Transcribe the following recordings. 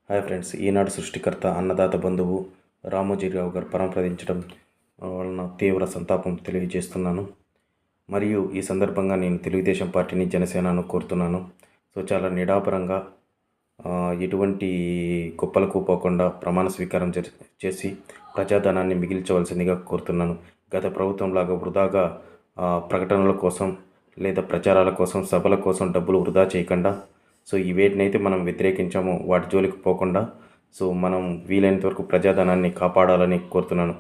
Hi friends, ఈనాడు సృష్టికర్త అన్నదాత బంధువు రామోజీరావు గారు పరమపదించడం వలన తీవ్ర సంతాపం తెలియజేస్తున్నాను. మరియు ఈ సందర్భంగా నేను తెలుగుదేశం పార్టీని, జనసేనను కోరుతున్నాను. సో చాలా నిడాపరంగా ఎటువంటి కుప్పలకు పోకుండా ప్రమాణ స్వీకారం చేసి ప్రజాధనాన్ని మిగిల్చవలసిందిగా కోరుతున్నాను. గత ప్రభుత్వంలాగా వృధాగా ప్రకటనల కోసం లేదా ప్రచారాల కోసం, సభల కోసం డబ్బులు వృధా చేయకుండా, సో ఈ వేటినైతే మనం వ్యతిరేకించామో వాటి జోలికి పోకుండా, సో మనం వీలైనంత వరకు ప్రజాధనాన్ని కాపాడాలని కోరుతున్నాను.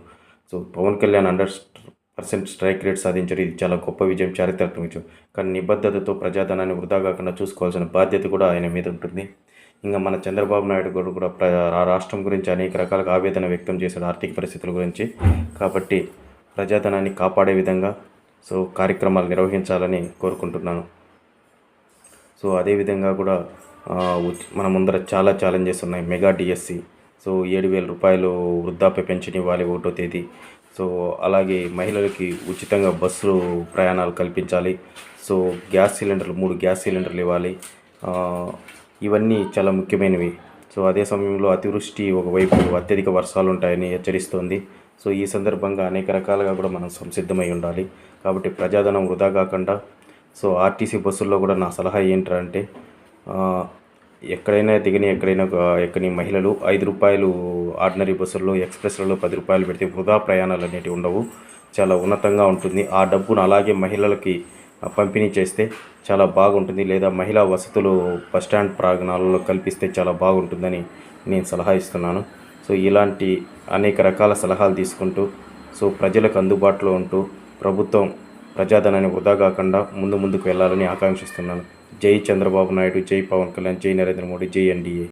So Pawan Kalyan 100% strike rate సాధించారు. ఇది చాలా గొప్ప విజయం, చారిత్రాత్మక విజయం. కానీ నిబద్ధతతో ప్రజాధనాన్ని వృధా కాకుండా చూసుకోవాల్సిన బాధ్యత కూడా ఆయన మీద ఉంటుంది. ఇంకా మన చంద్రబాబు నాయుడు గారు కూడా రాష్ట్రం గురించి అనేక రకాలుగా ఆవేదన వ్యక్తం చేశాడు, ఆర్థిక పరిస్థితుల గురించి. కాబట్టి ప్రజాధనాన్ని కాపాడే విధంగా సో కార్యక్రమాలు నిర్వహించాలని కోరుకుంటున్నాను. సో అదేవిధంగా కూడా మన ముందర చాలా ఛాలెంజెస్ ఉన్నాయి. మెగా డిఎస్సి, సో 7,000 రూపాయలు వృద్ధాప్య పెన్షన్ ఇవ్వాలి 1వ తేదీ. సో అలాగే మహిళలకి ఉచితంగా బస్సు ప్రయాణాలు కల్పించాలి. సో గ్యాస్ సిలిండర్లు 3 గ్యాస్ సిలిండర్లు ఇవ్వాలి. ఇవన్నీ చాలా ముఖ్యమైనవి. సో అదే సమయంలో అతివృష్టి ఒకవైపు, అత్యధిక వర్షాలు ఉంటాయని హెచ్చరిస్తోంది. సో ఈ సందర్భంగా అనేక రకాలుగా కూడా మనం సంసిద్ధమై ఉండాలి. కాబట్టి ప్రజాధనం వృధా కాకుండా, సో ఆర్టీసీ బస్సుల్లో కూడా నా సలహా ఏంటంటే, ఎక్కడైనా దిగని ఎక్కని మహిళలు 5 రూపాయలు ఆర్డినరీ బస్సుల్లో, ఎక్స్ప్రెస్లలో 10 రూపాయలు పెడితే వృధా ప్రయాణాలు అనేటివి ఉండవు, చాలా ఉన్నతంగా ఉంటుంది. ఆ డబ్బును అలాగే మహిళలకి పంపిణీ చేస్తే చాలా బాగుంటుంది. లేదా మహిళా వసతులు బస్టాండ్ ప్రాంగణాలలో కల్పిస్తే చాలా బాగుంటుందని నేను సలహా ఇస్తున్నాను. సో ఇలాంటి అనేక రకాల సలహాలు తీసుకుంటూ, సో ప్రజలకు అందుబాటులో ఉంటూ ప్రభుత్వం ప్రజాధనాన్ని వృధా కాకుండా ముందుకు వెళ్ళాలని ఆకాంక్షిస్తున్నాను. జై చంద్రబాబు నాయుడు, జై పవన్ కళ్యాణ్, జై నరేంద్ర మోడీ, జై ఎన్డీఏ.